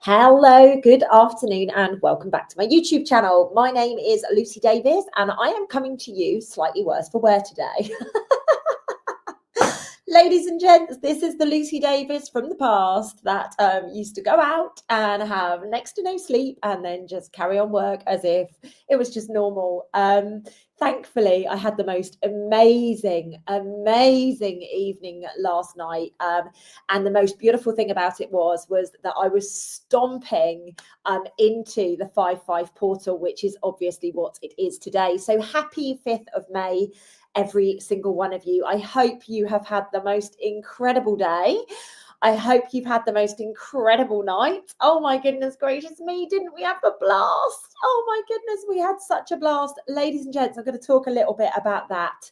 Hello, good afternoon, and welcome back to my YouTube channel. My name is Lucy Davis, and I am coming to you slightly worse for wear today. Ladies and gents, this is the Lucy Davis from the past that used to go out and have next to no sleep and then just carry on work as if it was just normal. Thankfully, I had the most amazing evening last night. And the most beautiful thing about it was that I was stomping into the 5-5 portal, which is obviously what it is today. So happy 5th of May, every single one of you. I hope you have had the most incredible day. I hope you've had the most incredible night. Oh my goodness gracious me, didn't we have a blast? Oh my goodness, we had such a blast. Ladies and gents, I'm going to talk a little bit about that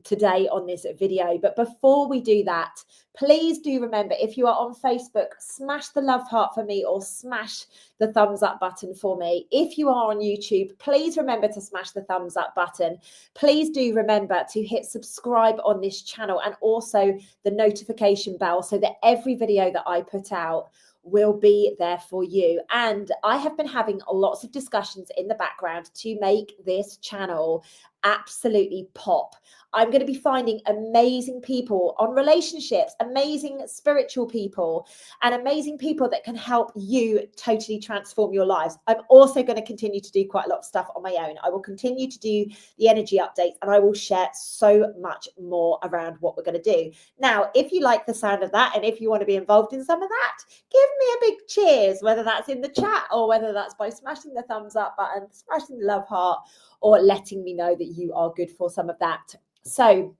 today on this video. But before we do that, please do remember, if you are on Facebook, smash the love heart for me or smash the thumbs up button for me. If you are on YouTube, please remember to smash the thumbs up button. Please do remember to hit subscribe on this channel and also the notification bell so that every video that I put out will be there for you. And I have been having lots of discussions in the background to make this channel absolutely pop. I'm going to be finding amazing people on relationships, amazing spiritual people, and amazing people that can help you totally transform your lives. I'm also going to continue to do quite a lot of stuff on my own. I will continue to do the energy updates, and I will share so much more around what we're going to do. Now, if you like the sound of that, and if you want to be involved in some of that, give me a big cheers, whether that's in the chat or whether that's by smashing the thumbs up button, smashing the love heart, or letting me know that you are good for some of that. So,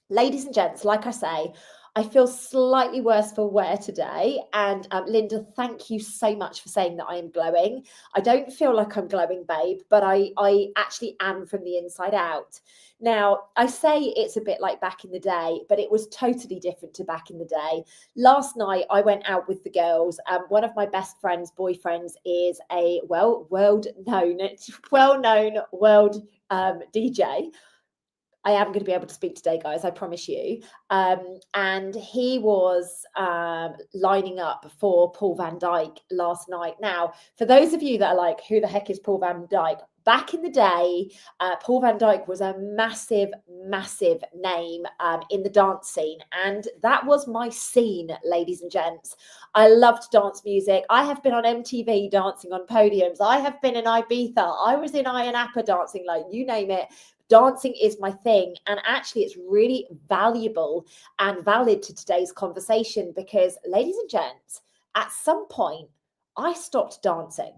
ladies and gents, like I say, I feel slightly worse for wear today. And Linda, thank you so much for saying that I am glowing. I don't feel like I'm glowing, babe, but I actually am from the inside out. Now, I say it's a bit like back in the day, but it was totally different to back in the day. Last night, I went out with the girls. One of my best friends' boyfriends is a well-known world DJ. I am going to be able to speak today, guys, I promise you. And he was lining up for Paul van Dyk last night. Now, for those of you that are like, who the heck is Paul van Dyk? Back in the day, Paul van Dyk was a massive name in the dance scene. And that was my scene, ladies and gents. I loved dance music. I have been on MTV dancing on podiums. I have been in Ibiza. I was in Ayia Napa dancing, like you name it. Dancing is my thing. And actually, it's really valuable and valid to today's conversation because, ladies and gents, at some point, I stopped dancing.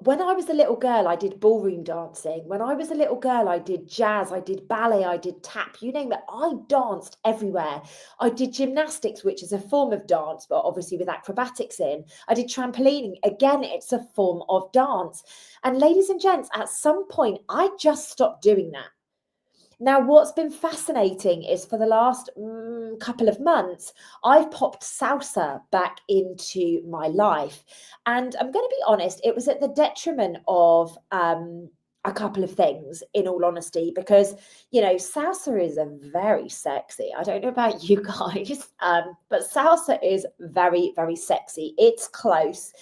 When I was a little girl, I did ballroom dancing. When I was a little girl, I did jazz, I did ballet, I did tap, you name it. I danced everywhere. I did gymnastics, which is a form of dance, but obviously with acrobatics in. I did trampolining. Again, it's a form of dance. And ladies and gents, at some point, I just stopped doing that. Now, what's been fascinating is for the last couple of months, I've popped salsa back into my life. And I'm going to be honest, it was at the detriment of a couple of things, in all honesty, because, you know, salsa is a very sexy. I don't know about you guys, but salsa is very sexy. It's close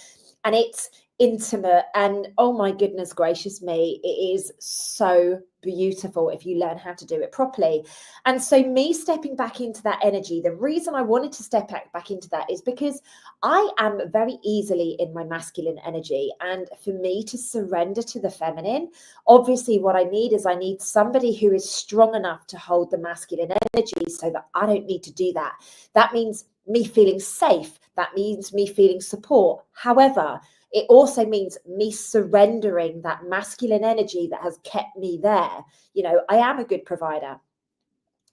and it's intimate, and oh my goodness gracious me, it is so beautiful if you learn how to do it properly. And so me stepping back into that energy, the reason I wanted to step back into that is because I am very easily in my masculine energy, and for me to surrender to the feminine, obviously what I need somebody who is strong enough to hold the masculine energy so that I don't need to do that. That means me feeling safe. That means me feeling support. However, it also means me surrendering that masculine energy that has kept me there. You know, I am a good provider.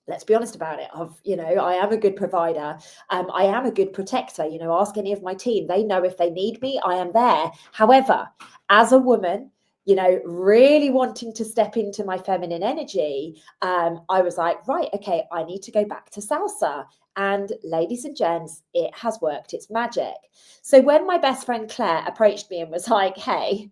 Let's be honest about it. I am a good provider. I am a good protector. You know, ask any of my team. They know if they need me, I am there. However, as a woman, you know, really wanting to step into my feminine energy, I was like, right, okay, I need to go back to salsa. And ladies and gents, it has worked. It's magic. So when my best friend Claire approached me and was like, hey,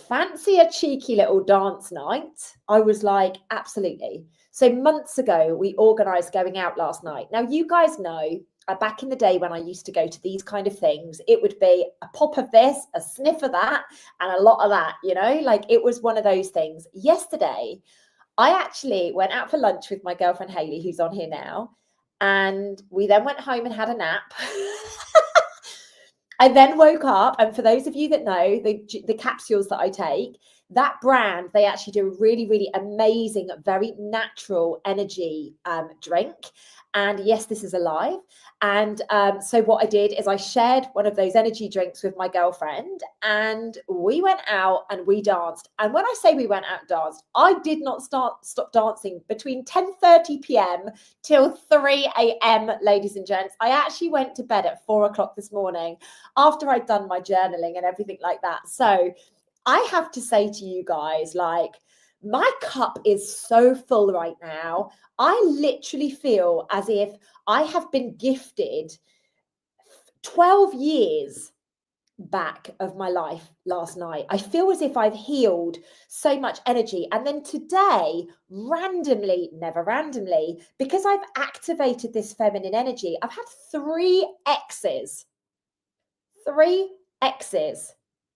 fancy a cheeky little dance night, I was like, absolutely. So months ago, we organised going out last night. Now, you guys know back in the day when I used to go to these kind of things, it would be a pop of this, a sniff of that, and a lot of that, you know, like it was one of those things. Yesterday, I actually went out for lunch with my girlfriend Hayley, who's on here now, and we then went home and had a nap. I then woke up, and for those of you that know the capsules that I take, that brand, they actually do a really, really amazing, very natural energy drink. And yes, this is alive. And so what I did is I shared one of those energy drinks with my girlfriend, and we went out and we danced. And when I say we went out and danced, I did not stop dancing between 10:30 p.m. till 3 a.m., ladies and gents. I actually went to bed at 4 o'clock this morning after I'd done my journaling and everything like that. So I have to say to you guys, like, my cup is so full right now. I literally feel as if I have been gifted 12 years back of my life last night. I feel as if I've healed so much energy. And then today, randomly, never randomly, because I've activated this feminine energy, I've had three exes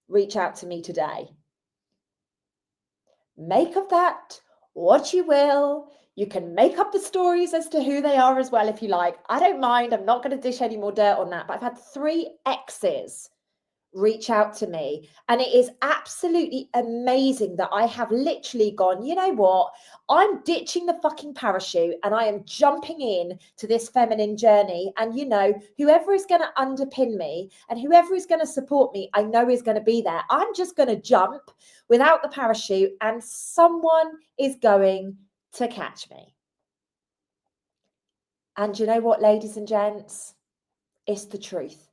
reach out to me today. Make of that what you will. You can make up the stories as to who they are as well if you like. I don't mind. I'm not going to dish any more dirt on that. But I've had three exes reach out to me, and it is absolutely amazing that I have literally gone, you know what, I'm ditching the fucking parachute and I am jumping in to this feminine journey. And you know, whoever is going to underpin me and whoever is going to support me, I know is going to be there. I'm just going to jump without the parachute and someone is going to catch me. And you know what, ladies and gents, it's the truth.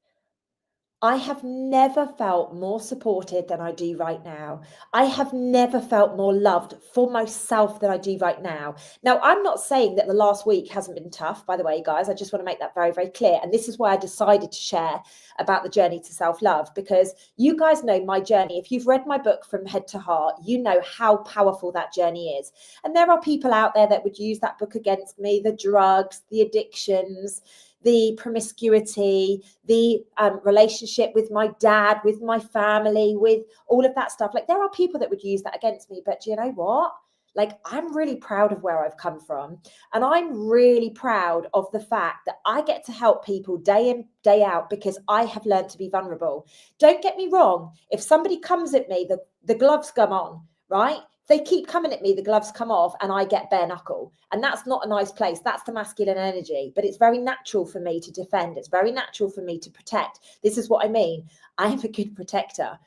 I have never felt more supported than I do right now. I have never felt more loved for myself than I do right now. Now, I'm not saying that the last week hasn't been tough, by the way, guys. I just want to make that very, very clear. And this is why I decided to share about the journey to self-love, because you guys know my journey. If you've read my book From Head to Heart, you know how powerful that journey is. And there are people out there that would use that book against me, the drugs, the addictions, the promiscuity, the relationship with my dad, with my family, with all of that stuff. Like, there are people that would use that against me, but do you know what? Like, I'm really proud of where I've come from. And I'm really proud of the fact that I get to help people day in, day out, because I have learned to be vulnerable. Don't get me wrong. If somebody comes at me, the gloves come on, right? They keep coming at me, the gloves come off, and I get bare knuckle. And that's not a nice place. That's the masculine energy. But it's very natural for me to defend. It's very natural for me to protect. This is what I mean. I am a good protector,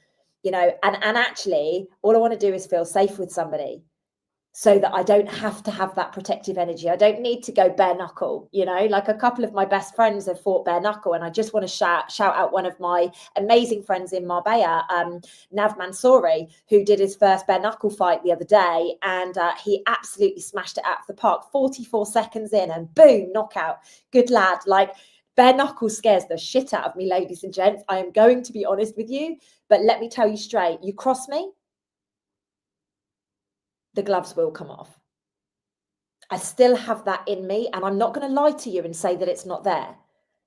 you know, and actually all I want to do is feel safe with somebody, so that I don't have to have that protective energy. I don't need to go bare knuckle, you know, like a couple of my best friends have fought bare knuckle. And I just want to shout out one of my amazing friends in Marbella, Nav Mansouri, who did his first bare knuckle fight the other day. And he absolutely smashed it out of the park, 44 seconds in, and boom, knockout. Good lad. Like, bare knuckle scares the shit out of me, ladies and gents. I am going to be honest with you, but let me tell you straight, you cross me, the gloves will come off. I still have that in me, and I'm not going to lie to you and say that it's not there.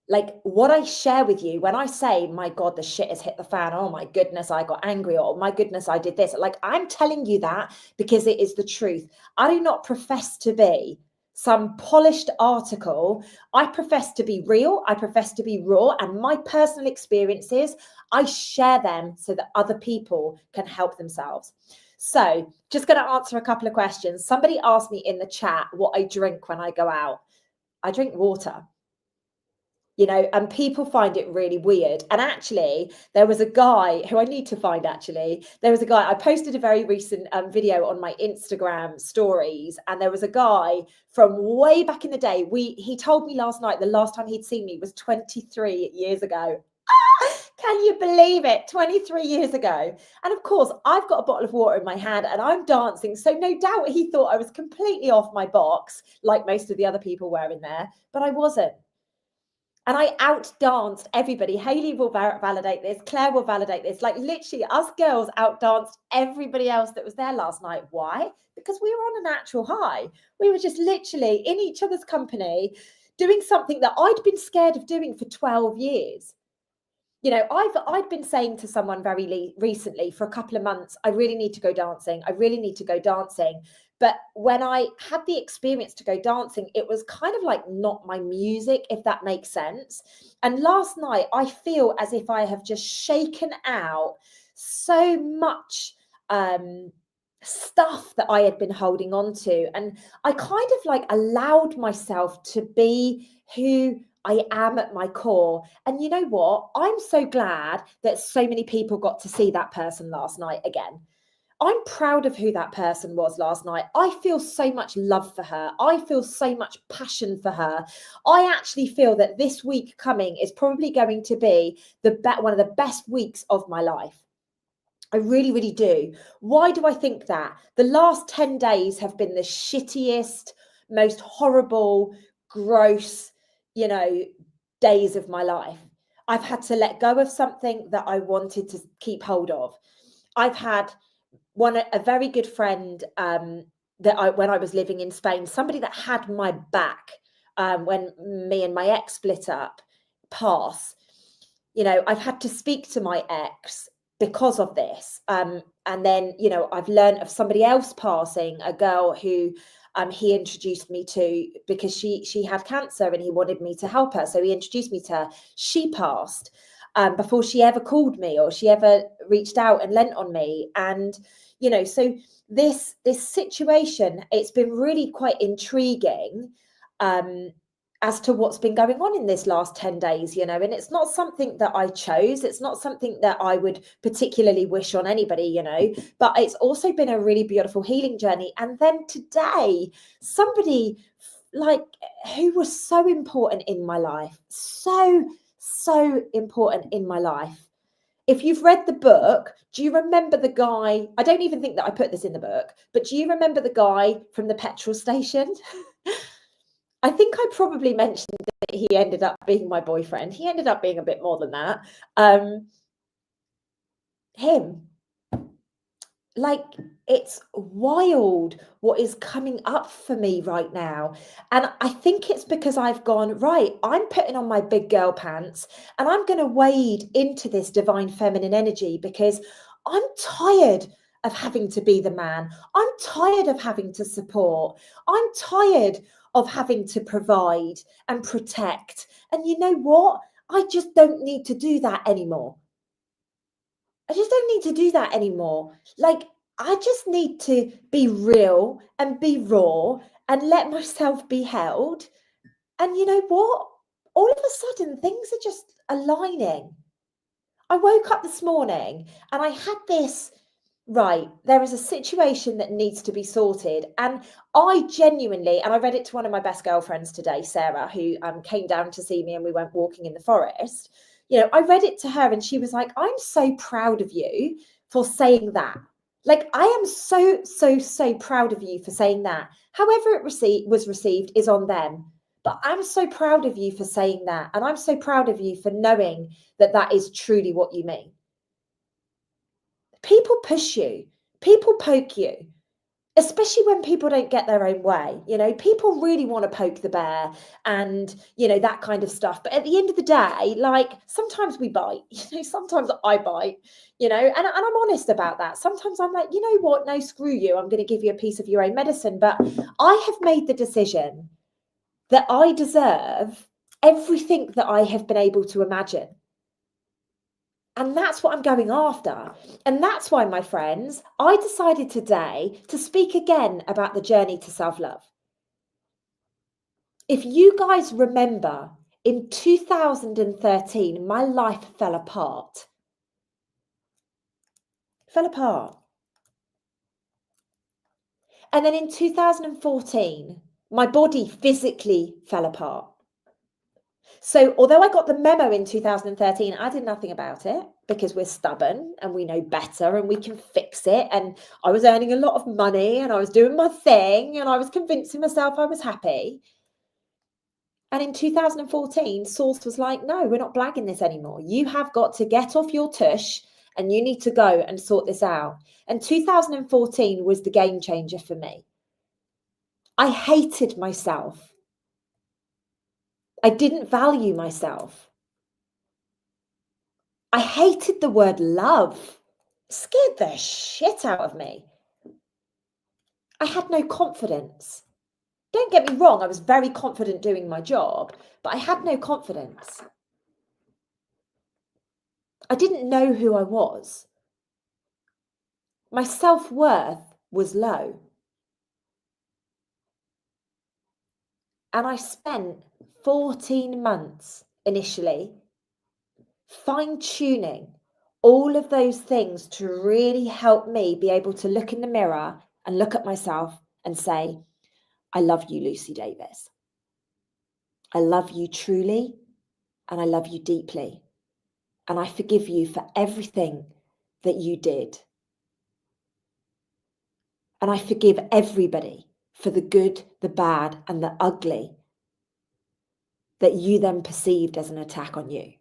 Like, what I share with you when I say, my God, the shit has hit the fan. Oh my goodness, I got angry. Or my goodness, I did this. Like, I'm telling you that because it is the truth. I do not profess to be some polished article. I profess to be real. I profess to be raw, and my personal experiences, I share them so that other people can help themselves. So just going to answer a couple of questions. Somebody asked me in the chat what I drink when I go out. I drink water, you know, and people find it really weird. And actually, there was a guy who I need to find, actually. There was a guy, I posted a very recent video on my Instagram stories, and there was a guy from way back in the day. He told me last night the last time he'd seen me was 23 years ago. Can you believe it? 23 years ago. And of course, I've got a bottle of water in my hand and I'm dancing. So no doubt he thought I was completely off my box, like most of the other people were in there, but I wasn't. And I out-danced everybody. Hayley will validate this. Claire will validate this. Like, literally, us girls out-danced everybody else that was there last night. Why? Because we were on a natural high. We were just literally in each other's company, doing something that I'd been scared of doing for 12 years. You know, I'd been saying to someone very recently for a couple of months, I really need to go dancing. I really need to go dancing. But when I had the experience to go dancing, it was kind of like not my music, if that makes sense. And last night, I feel as if I have just shaken out so much stuff that I had been holding on to. And I kind of like allowed myself to be who I am at my core. And you know what? I'm so glad that so many people got to see that person last night again. I'm proud of who that person was last night. I feel so much love for her. I feel so much passion for her. I actually feel that this week coming is probably going to be one of the best weeks of my life. I really, really do. Why do I think that? The last 10 days have been the shittiest, most horrible, gross, days of my life. I've had to let go of something that I wanted to keep hold of. I've had a very good friend when I was living in Spain, somebody that had my back when me and my ex split up, pass. I've had to speak to my ex because of this. And then, I've learned of somebody else passing, a girl who he introduced me to because she had cancer and he wanted me to help her. So he introduced me to her. She passed before she ever called me or she ever reached out and lent on me. And, so this situation, it's been really quite intriguing as to what's been going on in this last 10 days, and it's not something that I chose. It's not something that I would particularly wish on anybody, but it's also been a really beautiful healing journey. And then today, somebody like who was so important in my life, so important in my life. If you've read the book, do you remember the guy? I don't even think that I put this in the book, but do you remember the guy from the petrol station? I think I probably mentioned that he ended up being my boyfriend. He ended up being a bit more than that. Him. Like, it's wild what is coming up for me right now. And I think it's because I've gone, right, I'm putting on my big girl pants and I'm going to wade into this divine feminine energy because I'm tired of having to be the man. I'm tired of having to support. I'm tired of having to provide and protect. And you know what? I just don't need to do that anymore. I just don't need to do that anymore. Like, I just need to be real and be raw and let myself be held. And you know what? All of a sudden, things are just aligning. I woke up this morning and I had this, right, there is a situation that needs to be sorted. And I genuinely, and I read it to one of my best girlfriends today, Sarah, who came down to see me and we went walking in the forest. I read it to her and she was like, I'm so proud of you for saying that. Like, I am so proud of you for saying that. However it was received is on them. But I'm so proud of you for saying that. And I'm so proud of you for knowing that that is truly what you mean. People push you. People poke you. Especially when people don't get their own way, people really want to poke the bear and, that kind of stuff. But at the end of the day, like, sometimes we bite, sometimes I bite, and I'm honest about that. Sometimes I'm like, you know what? No, screw you. I'm going to give you a piece of your own medicine. But I have made the decision that I deserve everything that I have been able to imagine. And that's what I'm going after. And that's why, my friends, I decided today to speak again about the journey to self-love. If you guys remember, in 2013, my life fell apart. Fell apart. And then in 2014, my body physically fell apart. So although I got the memo in 2013, I did nothing about it because we're stubborn and we know better and we can fix it. And I was earning a lot of money and I was doing my thing and I was convincing myself I was happy. And in 2014, Source was like, no, we're not blagging this anymore. You have got to get off your tush and you need to go and sort this out. And 2014 was the game changer for me. I hated myself. I didn't value myself. I hated the word love. It scared the shit out of me. I had no confidence. Don't get me wrong, I was very confident doing my job, but I had no confidence. I didn't know who I was. My self-worth was low. And I spent 14 months initially fine-tuning all of those things to really help me be able to look in the mirror and look at myself and say, I love you, Lucy Davis. I love you truly, and I love you deeply. And I forgive you for everything that you did. And I forgive everybody for the good, the bad, and the ugly that you then perceived as an attack on you.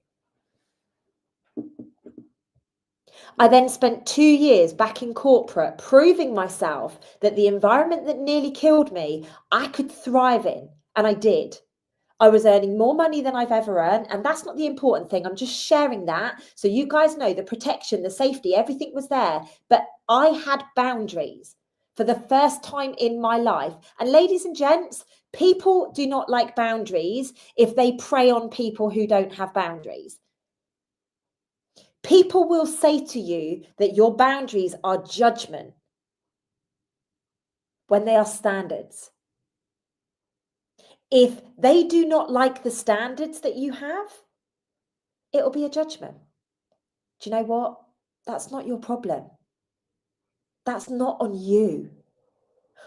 I then spent 2 years back in corporate proving myself that the environment that nearly killed me, I could thrive in, and I did. I was earning more money than I've ever earned, and that's not the important thing. I'm just sharing that so you guys know the protection, the safety, everything was there. But I had boundaries for the first time in my life. And ladies and gents, people do not like boundaries if they prey on people who don't have boundaries. People will say to you that your boundaries are judgment when they are standards. If they do not like the standards that you have, it'll be a judgment. Do you know what? That's not your problem. That's not on you.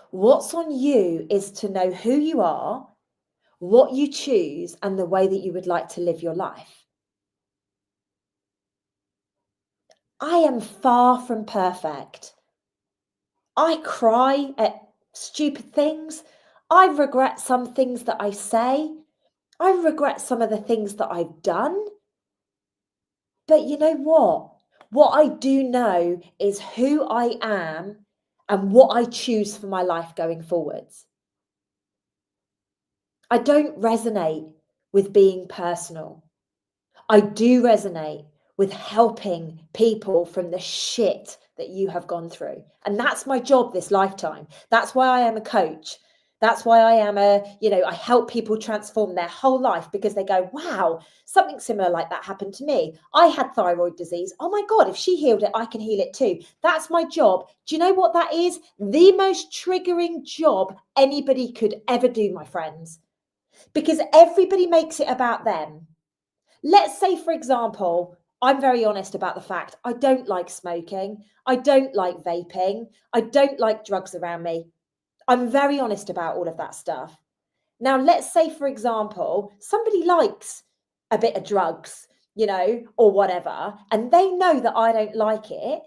What's on you is to know who you are, what you choose, and the way that you would like to live your life. I am far from perfect. I cry at stupid things. I regret some things that I say. I regret some of the things that I've done. But you know what? What I do know is who I am and what I choose for my life going forwards. I don't resonate with being personal. I do resonate with helping people from the shit that you have gone through. And that's my job this lifetime. That's why I am a coach. That's why I am I help people transform their whole life because they go, wow, something similar like that happened to me. I had thyroid disease. Oh my God, if she healed it, I can heal it too. That's my job. Do you know what that is? The most triggering job anybody could ever do, my friends, because everybody makes it about them. Let's say, for example, I'm very honest about the fact I don't like smoking. I don't like vaping. I don't like drugs around me. I'm very honest about all of that stuff. Now, let's say, for example, somebody likes a bit of drugs, or whatever, and they know that I don't like it.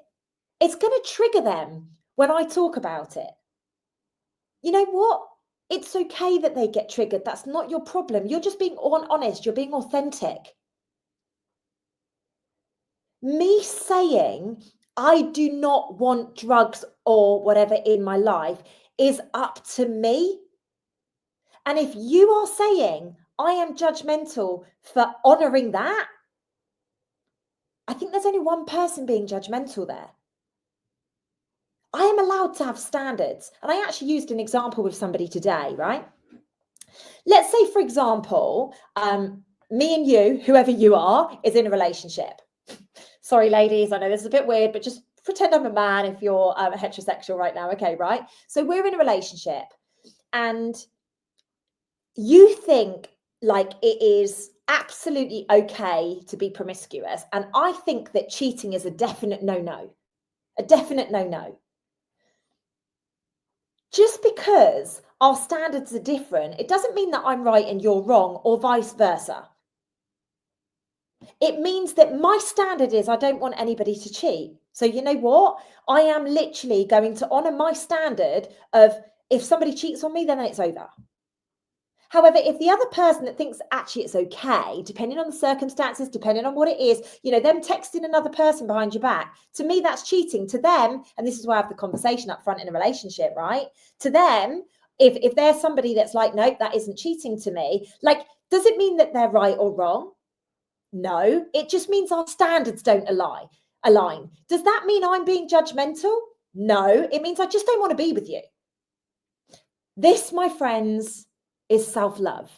It's going to trigger them when I talk about it. You know what? It's okay that they get triggered. That's not your problem. You're just being honest. You're being authentic. Me saying I do not want drugs or whatever in my life is up to me. And if you are saying I am judgmental for honoring that, I think there's only one person being judgmental there. I am allowed to have standards. And I actually used an example with somebody today, right? Let's say, for example, me and you, whoever you are, is in a relationship. Sorry, ladies, I know this is a bit weird, but just pretend I'm a man if you're heterosexual right now. Okay, right? So we're in a relationship and you think like it is absolutely okay to be promiscuous. And I think that cheating is a definite no-no, a definite no-no. Just because our standards are different, it doesn't mean that I'm right and you're wrong or vice versa. It means that my standard is I don't want anybody to cheat. So you know what? I am literally going to honor my standard of if somebody cheats on me, then it's over. However, if the other person that thinks actually it's okay, depending on the circumstances, depending on what it is, them texting another person behind your back, to me, that's cheating. To them, and this is why I have the conversation up front in a relationship, right? To them, if there's somebody that's like, nope, that isn't cheating to me, like Does it mean that they're right or wrong? No, it just means our standards don't align. Does that mean I'm being judgmental? No, it means I just don't want to be with you. This, my friends, is self-love.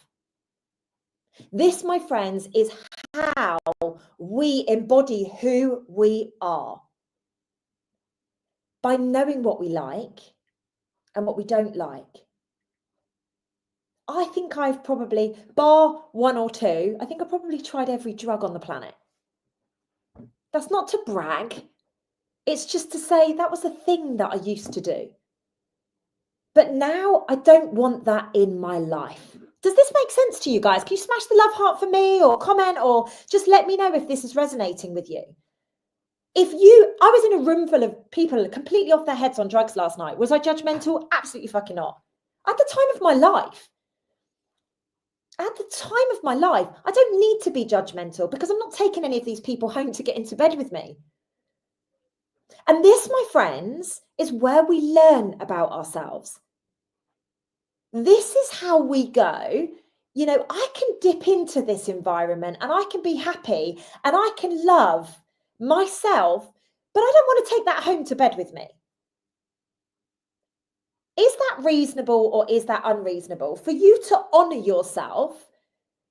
This, my friends, is how we embody who we are. By knowing what we like and what we don't like. I think I've probably, bar one or two, I think I've probably tried every drug on the planet. That's not to brag. It's just to say that was a thing that I used to do. But now I don't want that in my life. Does this make sense to you guys? Can you smash the love heart for me, or comment, or just let me know if this is resonating with you? I was in a room full of people completely off their heads on drugs last night. Was I judgmental? Absolutely fucking not. At the time of my life, I don't need to be judgmental because I'm not taking any of these people home to get into bed with me. And this, my friends, is where we learn about ourselves. This is how we go. You know, I can dip into this environment and I can be happy and I can love myself, but I don't want to take that home to bed with me. Is that reasonable or is that unreasonable? For you to honor yourself,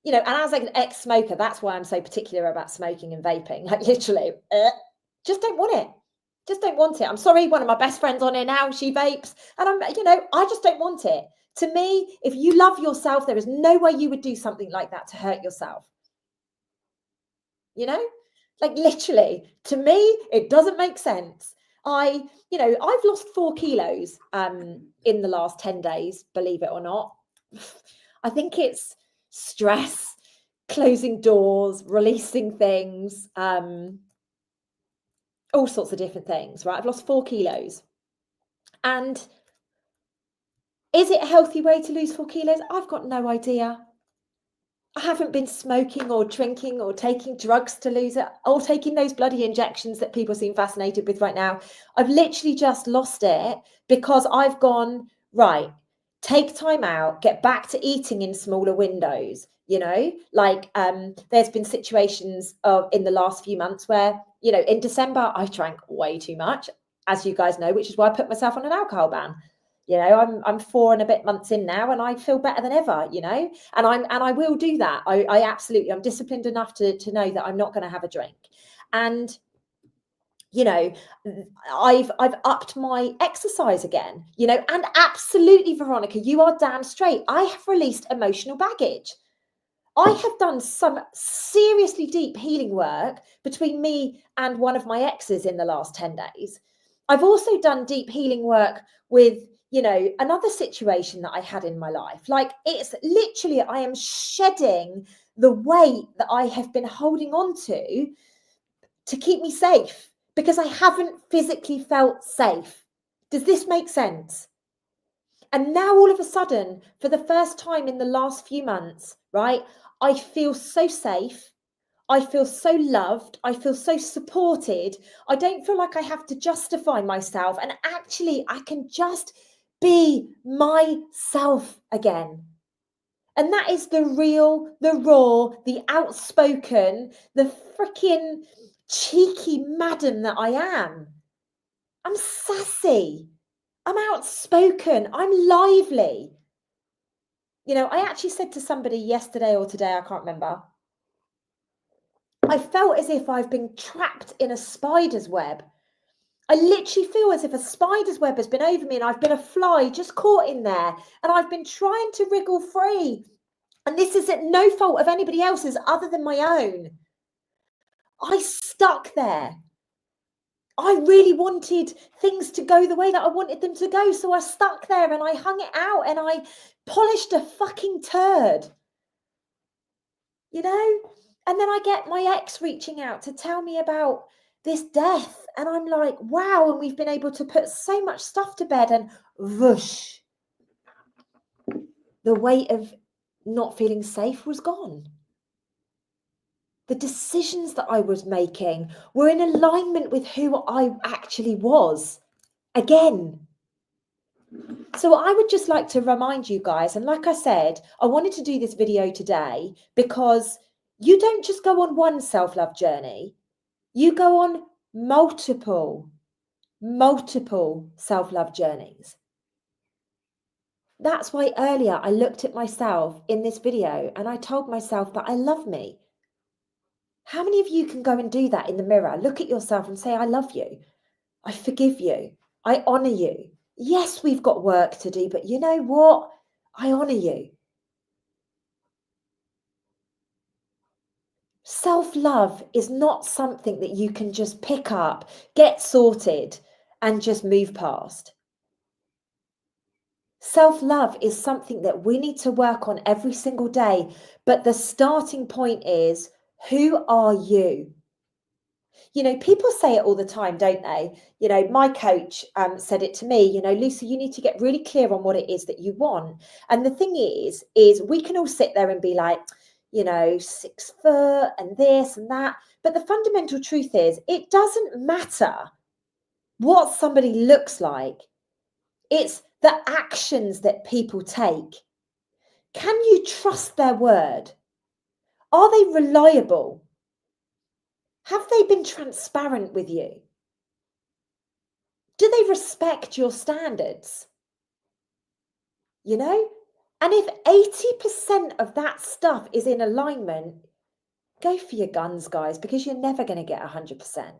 you know, and as an ex-smoker, that's why I'm so particular about smoking and vaping. Like literally, just don't want it. Just don't want it. I'm sorry, one of my best friends on here now, she vapes, and I just don't want it. To me, if you love yourself, there is no way you would do something like that to hurt yourself. You know, like literally, to me, it doesn't make sense. I've lost 4 kilos in the last 10 days, believe it or not. I think it's stress, closing doors, releasing things, all sorts of different things, right? I've lost 4 kilos. And is it a healthy way to lose 4 kilos? I've got no idea. I haven't been smoking or drinking or taking drugs to lose it, or taking those bloody injections that people seem fascinated with right now. I've literally just lost it because I've gone, right, take time out, get back to eating in smaller windows. You know, like there's been situations in the last few months where, you know, in December, I drank way too much, as you guys know, which is why I put myself on an alcohol ban. You know, I'm 4 and a bit months in now and I feel better than ever, you know, and I will do that. I absolutely, I'm disciplined enough to know that I'm not going to have a drink. And, you know, I've upped my exercise again, you know, and absolutely, Veronica, you are damn straight. I have released emotional baggage. I have done some seriously deep healing work between me and one of my exes in the last 10 days. I've also done deep healing work with, you know, another situation that I had in my life. Like it's literally, I am shedding the weight that I have been holding on to keep me safe because I haven't physically felt safe. Does this make sense? And now all of a sudden, for the first time in the last few months, right, I feel so safe. I feel so loved. I feel so supported. I don't feel like I have to justify myself. And actually, I can just be myself again. And that is the real, the raw, the outspoken, the freaking cheeky madam that I am. I'm sassy. I'm outspoken. I'm lively. You know, I actually said to somebody yesterday or today, I can't remember. I felt as if I've been trapped in a spider's web. I literally feel as if a spider's web has been over me and I've been a fly just caught in there and I've been trying to wriggle free. And this is at no fault of anybody else's other than my own. I stuck there. I really wanted things to go the way that I wanted them to go. So I stuck there and I hung it out and I polished a fucking turd. You know? And then I get my ex reaching out to tell me about this death. And I'm like, wow. And we've been able to put so much stuff to bed and whoosh. The weight of not feeling safe was gone. The decisions that I was making were in alignment with who I actually was. Again, So I would just like to remind you guys, and like I said, I wanted to do this video today because you don't just go on one self-love journey, you go on multiple self-love journeys. That's why earlier I looked at myself in this video and I told myself that I love me. How many of you can go and do that in the mirror? Look at yourself and say, I love you. I forgive you. I honor you. Yes, we've got work to do, but you know what? I honor you. Self-love is not something that you can just pick up, get sorted, and just move past. Self-love is something that we need to work on every single day. But the starting point is, who are you? You know, people say it all the time, don't they? You know, my coach said it to me, you know, Lucy, you need to get really clear on what it is that you want. And the thing is we can all sit there and be like, you know, 6 foot and this and that. But the fundamental truth is it doesn't matter what somebody looks like. It's the actions that people take. Can you trust their word? Are they reliable? Have they been transparent with you? Do they respect your standards? You know? And if 80% of that stuff is in alignment, go for your guns, guys, because you're never going to get 100%.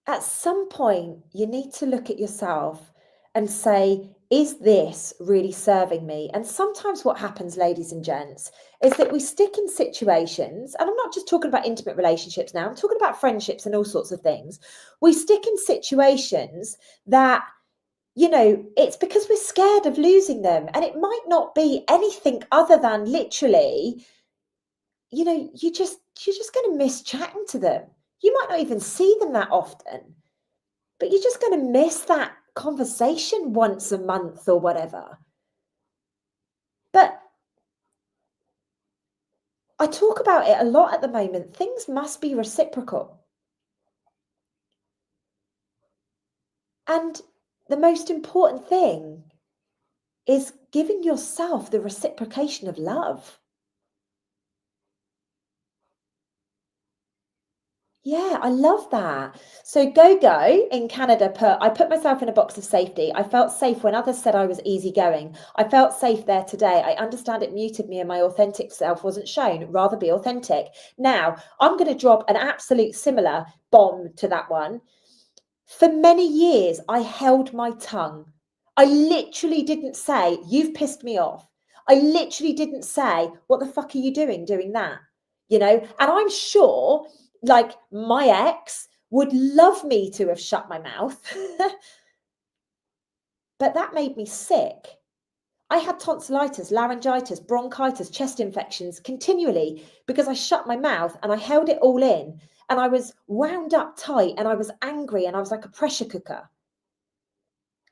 At some point, you need to look at yourself and say, is this really serving me? And sometimes what happens, ladies and gents, is that we stick in situations, and I'm not just talking about intimate relationships now, I'm talking about friendships and all sorts of things. We stick in situations that, you know, it's because we're scared of losing them. And it might not be anything other than literally, you know, you're just going to miss chatting to them. You might not even see them that often, but you're just going to miss that conversation once a month or whatever. But I talk about it a lot at the moment. Things must be reciprocal. And the most important thing is giving yourself the reciprocation of love. Yeah, I love that. So GoGo in Canada I put myself in a box of safety. I felt safe when others said I was easygoing. I felt safe there today. I understand it muted me and my authentic self wasn't shown. Rather be authentic. Now, I'm going to drop an absolute similar bomb to that one. For many years, I held my tongue. I literally didn't say, you've pissed me off. I literally didn't say, what the fuck are you doing that? You know, and I'm sure like my ex would love me to have shut my mouth, but that made me sick. I had tonsillitis, laryngitis, bronchitis, chest infections continually because I shut my mouth and I held it all in and I was wound up tight and I was angry and I was like a pressure cooker.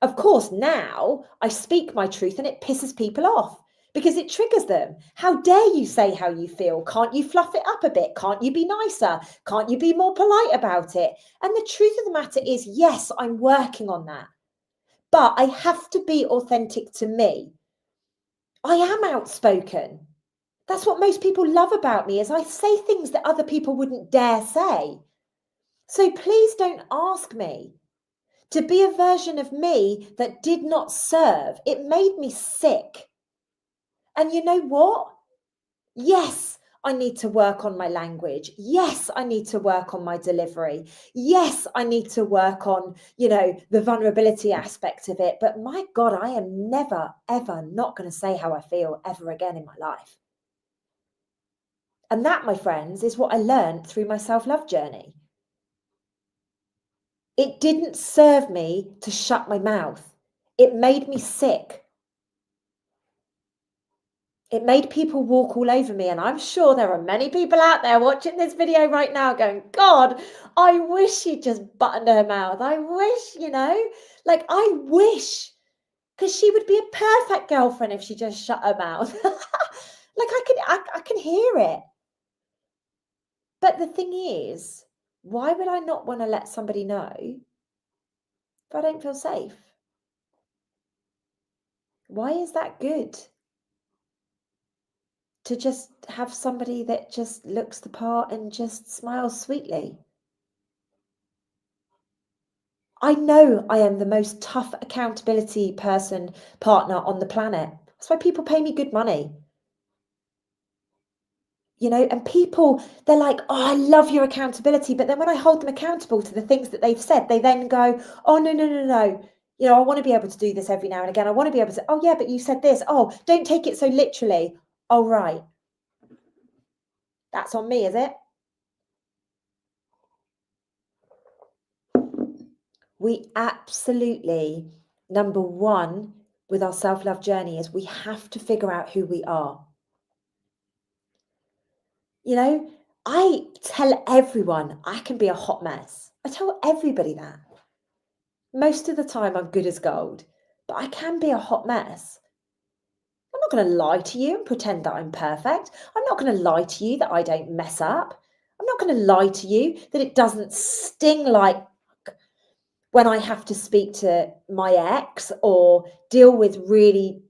Of course, now I speak my truth and it pisses people off because it triggers them. How dare you say how you feel? Can't you fluff it up a bit? Can't you be nicer? Can't you be more polite about it? And the truth of the matter is, yes, I'm working on that. But I have to be authentic to me. I am outspoken. That's what most people love about me is I say things that other people wouldn't dare say. So please don't ask me to be a version of me that did not serve. It made me sick. And you know what? Yes, I need to work on my language. Yes, I need to work on my delivery. Yes, I need to work on, you know, the vulnerability aspect of it. But my God, I am never, ever not going to say how I feel ever again in my life. And that, my friends, is what I learned through my self-love journey. It didn't serve me to shut my mouth. It made me sick. It made people walk all over me. And I'm sure there are many people out there watching this video right now going, God, I wish she'd just buttoned her mouth. I wish, you know, like I wish, because she would be a perfect girlfriend if she just shut her mouth. Like I can hear it. But the thing is, why would I not want to let somebody know if I don't feel safe? Why is that good? To just have somebody that just looks the part and just smiles sweetly. I know I am the most tough accountability partner on the planet. That's why people pay me good money. And people, they're like, oh, I love your accountability. But then when I hold them accountable to the things that they've said, they then go, oh, no, no, no, no. I want to be able to do this every now and again. I want to be able to, oh, yeah, but you said this. Oh, don't take it so literally. Oh, right. That's on me, is it? We absolutely, number one, with our self-love journey is we have to figure out who we are. I tell everyone I can be a hot mess. I tell everybody that. Most of the time I'm good as gold, but I can be a hot mess. I'm not going to lie to you and pretend that I'm perfect. I'm not going to lie to you that I don't mess up. I'm not going to lie to you that it doesn't sting like when I have to speak to my ex or deal with really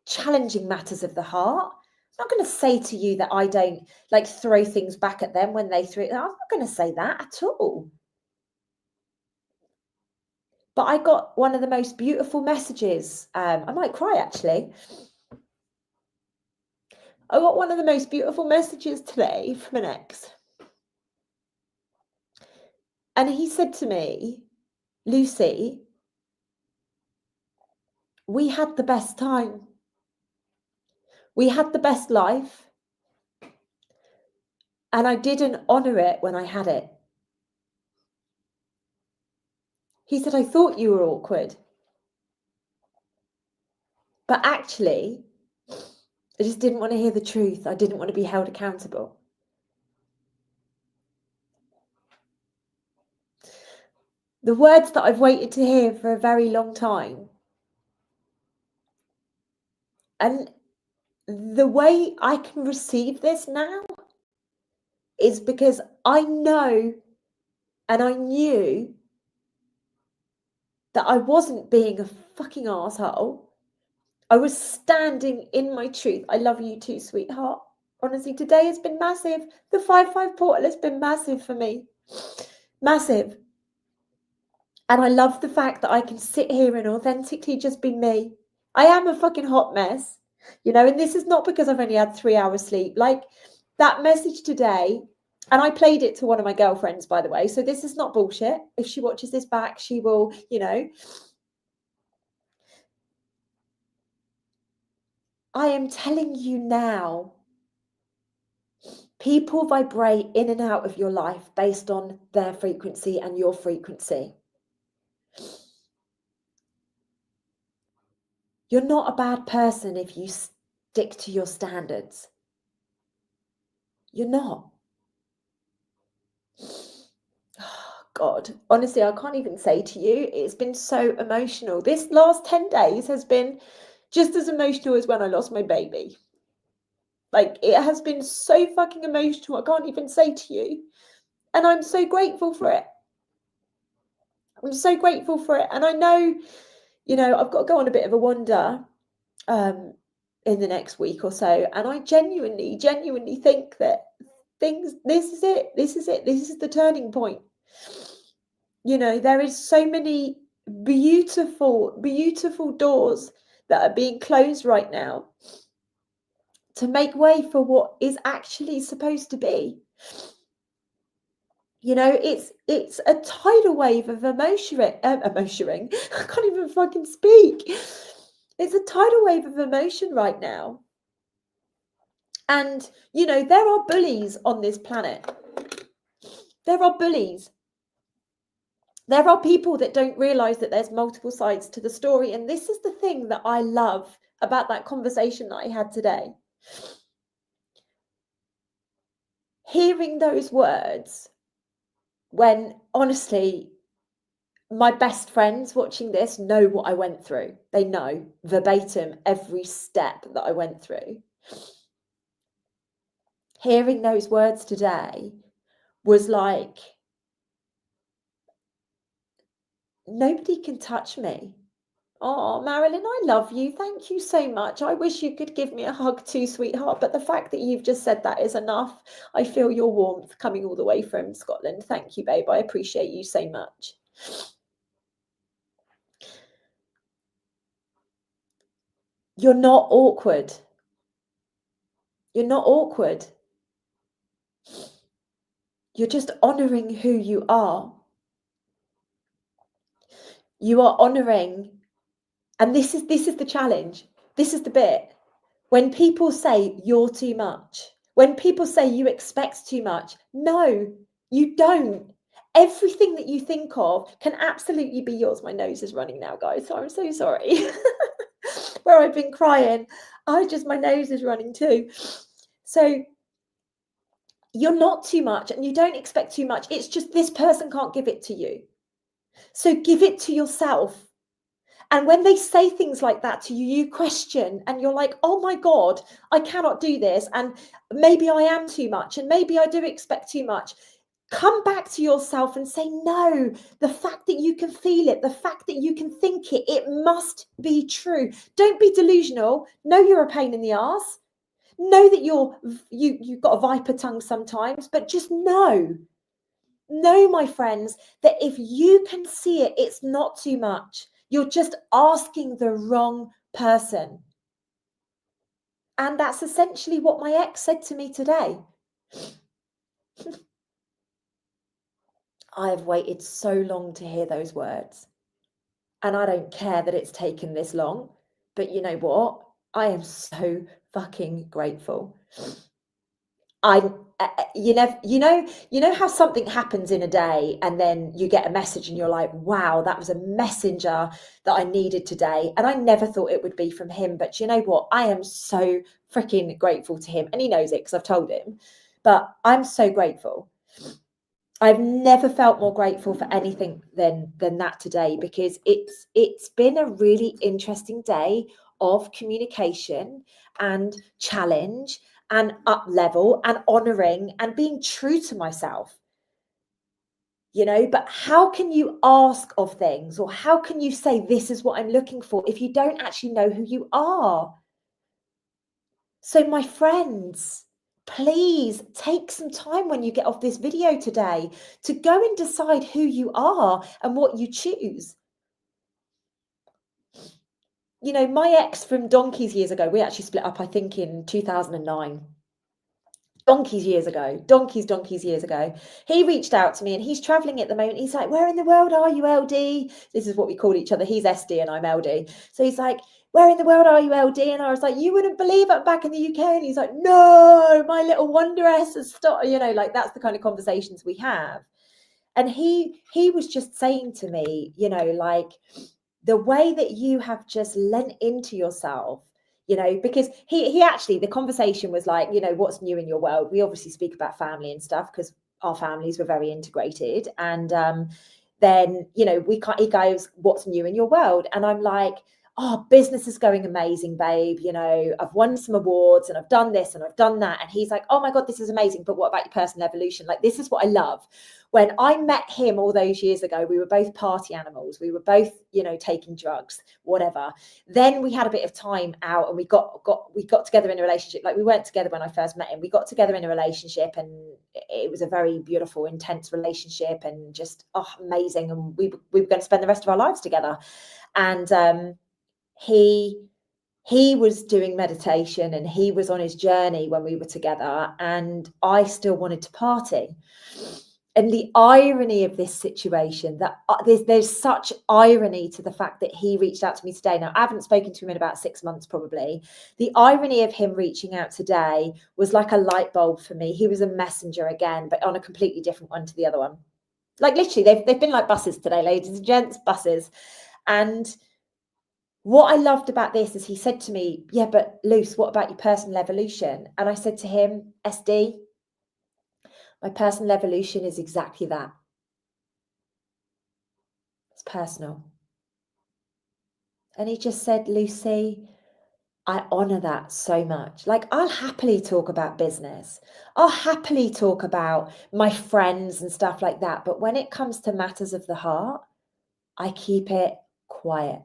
challenging matters of the heart. I'm not going to say to you that I don't throw things back at them when they throw it. I'm not going to say that at all. But I got one of the most beautiful messages. I might cry actually. I got one of the most beautiful messages today from an ex. And he said to me, Lucy, we had the best time. We had the best life. And I didn't honour it when I had it. He said, I thought you were awkward. But actually, I just didn't want to hear the truth. I didn't want to be held accountable. The words that I've waited to hear for a very long time. And the way I can receive this now is because I know and I knew that I wasn't being a fucking asshole. I was standing in my truth. I love you too, sweetheart. Honestly, today has been massive. The 5-5 portal has been massive for me. Massive. And I love the fact that I can sit here and authentically just be me. I am a fucking hot mess, and this is not because I've only had 3 hours sleep. That message today, and I played it to one of my girlfriends, by the way, so this is not bullshit. If she watches this back, she will, I am telling you now, people vibrate in and out of your life based on their frequency and your frequency. You're not a bad person if you stick to your standards. You're not. Oh, God, honestly, I can't even say to you, it's been so emotional. This last 10 days has been just as emotional as when I lost my baby. It has been so fucking emotional, I can't even say to you. And I'm so grateful for it. I'm so grateful for it. And I know, I've got to go on a bit of a wander in the next week or so. And I genuinely think that this is it. This is the turning point. There is so many beautiful, beautiful doors that are being closed right now to make way for what is actually supposed to be. It's a tidal wave of emotioning. I can't even fucking speak. It's a tidal wave of emotion right now. And, there are bullies on this planet. There are bullies. There are people that don't realize that there's multiple sides to the story. And this is the thing that I love about that conversation that I had today. Hearing those words when, honestly, my best friends watching this know what I went through. They know verbatim every step that I went through. Hearing those words today was like nobody can touch me. Oh, Marilyn, I love you. Thank you so much. I wish you could give me a hug too, sweetheart. But the fact that you've just said that is enough. I feel your warmth coming all the way from Scotland. Thank you, babe. I appreciate you so much. You're not awkward. You're not awkward. You're just honoring who you are. You are honoring, and this is the challenge. This is the bit. When people say you're too much, when people say you expect too much, no, you don't. Everything that you think of can absolutely be yours. My nose is running now, guys, so I'm so sorry. Where I've been crying, my nose is running too. So you're not too much and you don't expect too much. It's just this person can't give it to you. So give it to yourself. And when they say things like that to you, you question and you're like, oh my God, I cannot do this. And maybe I am too much. And maybe I do expect too much. Come back to yourself and say, no, the fact that you can feel it, the fact that you can think it, it must be true. Don't be delusional. Know you're a pain in the ass. Know that you've got a viper tongue sometimes, but just know, my friends, that if you can see it, it's not too much. You're just asking the wrong person. And that's essentially what my ex said to me today. I have waited so long to hear those words. And I don't care that it's taken this long. But you know what? I am so fucking grateful. You know how something happens in a day and then you get a message and you're like, wow, that was a messenger that I needed today. And I never thought it would be from him. But you know what? I am so freaking grateful to him. And he knows it because I've told him. But I'm so grateful. I've never felt more grateful for anything than that today, because it's been a really interesting day of communication and challenge and up level and honoring and being true to myself. But how can you ask of things, or how can you say this is what I'm looking for, if you don't actually know who you are? So my friends, please take some time when you get off this video today to go and decide who you are and what you choose. My ex from donkeys years ago, we actually split up, I think, in 2009. Donkeys years ago. He reached out to me and he's traveling at the moment. He's like, where in the world are you, LD? This is what we call each other. He's SD and I'm LD. So he's like, where in the world are you, LD? And I was like, you wouldn't believe I'm back in the UK. And he's like, no, my little wanderess has stopped. Like that's the kind of conversations we have. And he was just saying to me, like, the way that you have just lent into yourself, because he actually, the conversation was like, what's new in your world? We obviously speak about family and stuff because our families were very integrated. And then, he goes, what's new in your world? And I'm like, oh, business is going amazing, babe. I've won some awards and I've done this and I've done that. And he's like, oh my God, this is amazing. But what about your personal evolution? Like, this is what I love. When I met him all those years ago, we were both party animals. We were both, taking drugs, whatever. Then we had a bit of time out and we got together in a relationship. Like, we weren't together when I first met him. We got together in a relationship and it was a very beautiful, intense relationship and just amazing. And we were going to spend the rest of our lives together. And he was doing meditation and he was on his journey when we were together, and I still wanted to party. And the irony of this situation, that there's such irony to the fact that he reached out to me today. Now, I haven't spoken to him in about 6 months, probably. The irony of him reaching out today was like a light bulb for me. He was a messenger again, but on a completely different one to the other one. Like, literally, they've been like buses today, ladies and gents, buses. And what I loved about this is he said to me, yeah, but Luce, what about your personal evolution? And I said to him, SD, my personal evolution is exactly that. It's personal. And he just said, Lucy, I honor that so much. Like, I'll happily talk about business. I'll happily talk about my friends and stuff like that. But when it comes to matters of the heart, I keep it quiet.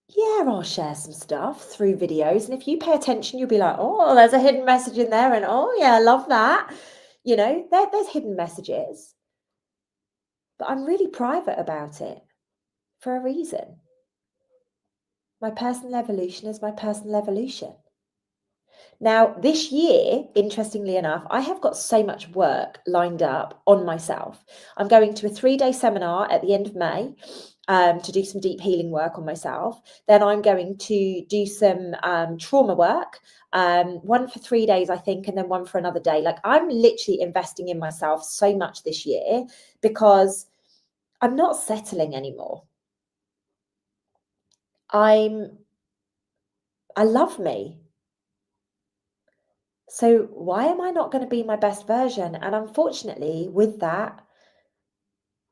Yeah, I'll share some stuff through videos. And if you pay attention, you'll be like, oh, there's a hidden message in there. And oh, yeah, I love that. There's hidden messages. But I'm really private about it for a reason. My personal evolution is my personal evolution. Now, this year, interestingly enough, I have got so much work lined up on myself. I'm going to a 3-day seminar at the end of May to do some deep healing work on myself. Then I'm going to do some trauma work, one for 3 days, I think, and then one for another day. Like, I'm literally investing in myself so much this year because I'm not settling anymore. I love me. So why am I not going to be my best version? And unfortunately, with that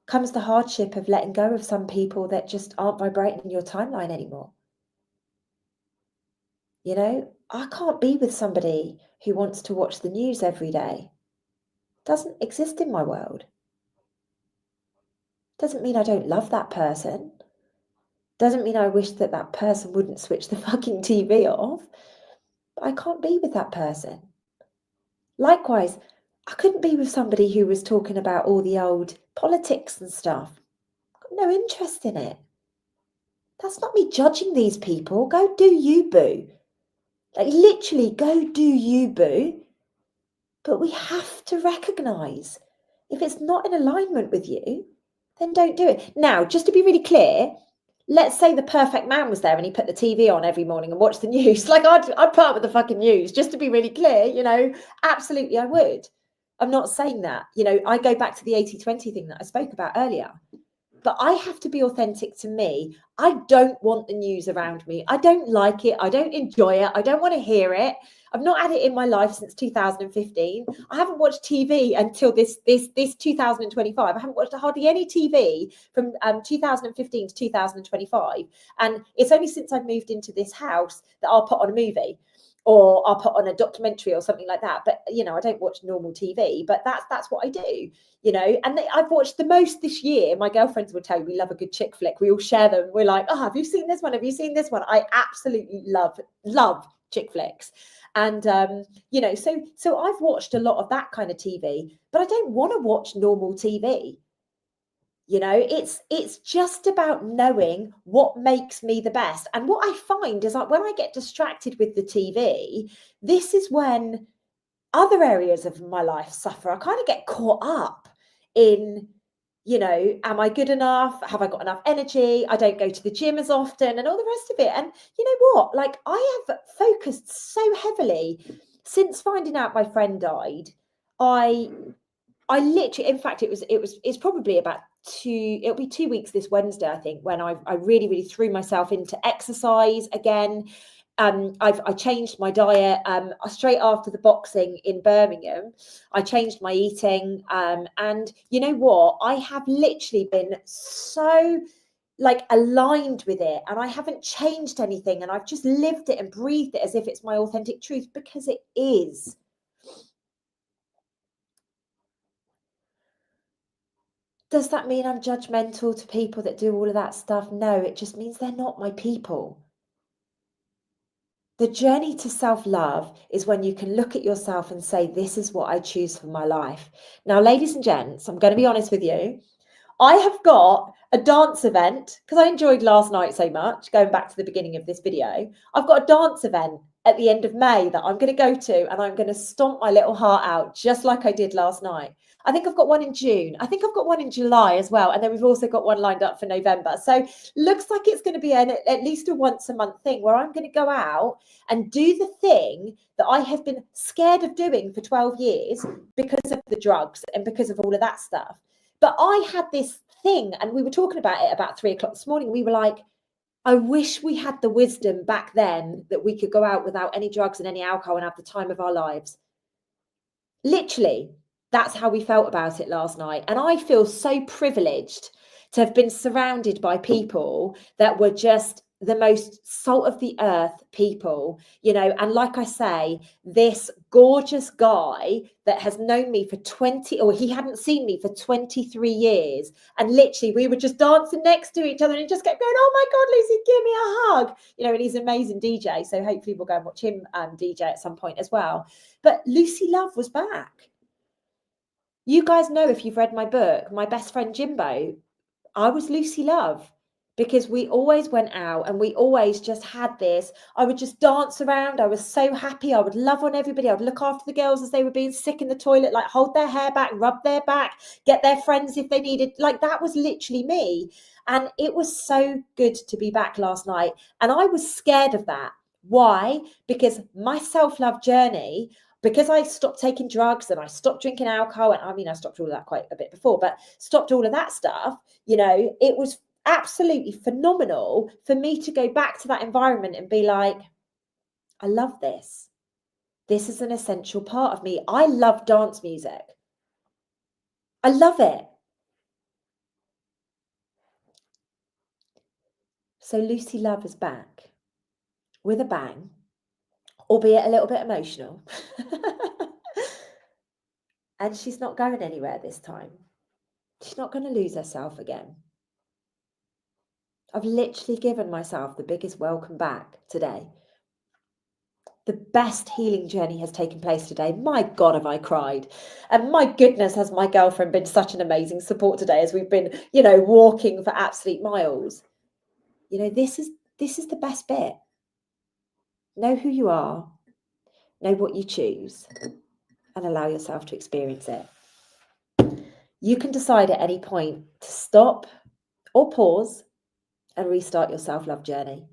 comes the hardship of letting go of some people that just aren't vibrating in your timeline anymore. I can't be with somebody who wants to watch the news every day. Doesn't exist in my world. Doesn't mean I don't love that person. Doesn't mean I wish that that person wouldn't switch the fucking TV off. But I can't be with that person. Likewise, I couldn't be with somebody who was talking about all the old politics and stuff. Got no interest in it. That's not me judging these people. Go do you, boo. Like, literally, go do you, boo. But we have to recognise if it's not in alignment with you, then don't do it. Now, just to be really clear, let's say the perfect man was there and he put the TV on every morning and watched the news. Like, I'd put up with the fucking news, just to be really clear, absolutely I would. I'm not saying that. I go back to the 80-20 thing that I spoke about earlier. But I have to be authentic to me. I don't want the news around me. I don't like it. I don't enjoy it. I don't want to hear it. I've not had it in my life since 2015. I haven't watched TV until this 2025. I haven't watched hardly any TV from 2015 to 2025. And it's only since I've moved into this house that I'll put on a movie or I'll put on a documentary or something like that. But, I don't watch normal TV, but that's what I do, and I've watched the most this year. My girlfriends will tell you we love a good chick flick. We all share them. We're like, oh, have you seen this one? Have you seen this one? I absolutely love chick flicks. And, so I've watched a lot of that kind of TV, but I don't want to watch normal TV. It's just about knowing what makes me the best. And what I find is, like, when I get distracted with the TV, this is when other areas of my life suffer. I kind of get caught up in, am I good enough? Have I got enough energy? I don't go to the gym as often and all the rest of it. And you know what? Like, I have focused so heavily since finding out my friend died. I literally, in fact, it's probably about it'll be 2 weeks this Wednesday, I think, when I really, really threw myself into exercise again. I changed my diet straight after the boxing in Birmingham. I changed my eating, and you know what? I have literally been so aligned with it, and I haven't changed anything, and I've just lived it and breathed it as if it's my authentic truth, because it is. Does that mean I'm judgmental to people that do all of that stuff? No, it just means they're not my people. The journey to self-love is when you can look at yourself and say, this is what I choose for my life. Now, ladies and gents, I'm going to be honest with you. I have got a dance event, because I enjoyed last night so much, going back to the beginning of this video. I've got a dance event at the end of May that I'm going to go to, and I'm going to stomp my little heart out just like I did last night. I think I've got one in June. I think I've got one in July as well. And then we've also got one lined up for November. So looks like it's going to be at least a once a month thing where I'm going to go out and do the thing that I have been scared of doing for 12 years because of the drugs and because of all of that stuff. But I had this thing, and we were talking about it about 3 o'clock this morning. We were like, I wish we had the wisdom back then that we could go out without any drugs and any alcohol and have the time of our lives. Literally, that's how we felt about it last night. And I feel so privileged to have been surrounded by people that were just the most salt of the earth people, you know, and like I say, this gorgeous guy that has known me for 20, or he hadn't seen me for 23 years, and literally we were just dancing next to each other and he just kept going, oh my God, Lucy, give me a hug, you know, and he's an amazing DJ, so hopefully we'll go and watch him DJ at some point as well. But Lucy Love was back. You guys know, if you've read my book, My Best Friend Jimbo, I was Lucy Love, because we always went out and we always just had this. I would just dance around. I was so happy. I would love on everybody. I would look after the girls as they were being sick in the toilet, like hold their hair back, rub their back, get their friends if they needed. Like, that was literally me. And it was so good to be back last night. And I was scared of that. Why? Because my self-love journey, because I stopped taking drugs and I stopped drinking alcohol, and I mean, I stopped all of that quite a bit before, but stopped all of that stuff, you know, it was absolutely phenomenal for me to go back to that environment and be like, I love this. This is an essential part of me. I love dance music. I love it. So Lucy Love is back with a bang, albeit a little bit emotional. And she's not going anywhere this time. She's not going to lose herself again. I've literally given myself the biggest welcome back today. The best healing journey has taken place today. My God, have I cried. And my goodness, has my girlfriend been such an amazing support today as we've been, you know, walking for absolute miles. You know, this is the best bit. Know who you are, know what you choose, and allow yourself to experience it. You can decide at any point to stop or pause and restart your self-love journey.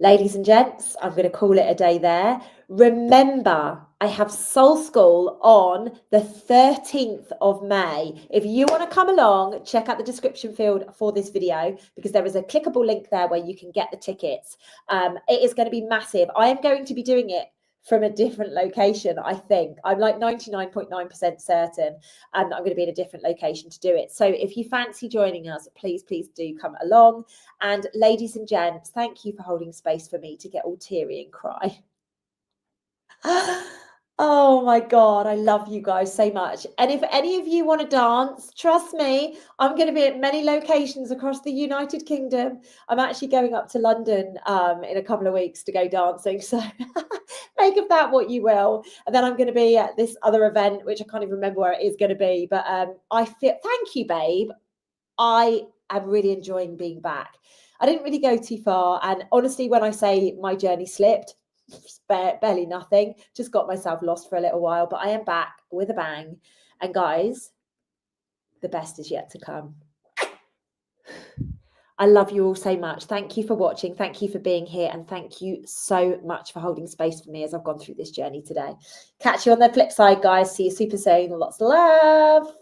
Ladies and gents, I'm going to call it a day there. Remember, I have Soul School on the 13th of May. If you want to come along, check out the description field for this video, because there is a clickable link there where you can get the tickets. It is going to be massive. I am going to be doing it from a different location, I think. I'm like 99.9% certain I'm going to be in a different location to do it. So if you fancy joining us, please do come along. And ladies and gents, thank you for holding space for me to get all teary and cry. Oh my God, I love you guys so much. And if any of you want to dance, trust me, I'm going to be at many locations across the United Kingdom. I'm actually going up to London in a couple of weeks to go dancing. So make of that what you will. And then I'm going to be at this other event, which I can't even remember where it is going to be. But I feel, thank you, babe. I am really enjoying being back. I didn't really go too far. And honestly, when I say my journey slipped, barely nothing, just got myself lost for a little while, but I am back with a bang. And guys, the best is yet to come. I love you all so much. Thank you for watching. Thank you for being here. And thank you so much for holding space for me as I've gone through this journey today. Catch you on the flip side, guys. See you super soon. Lots of love.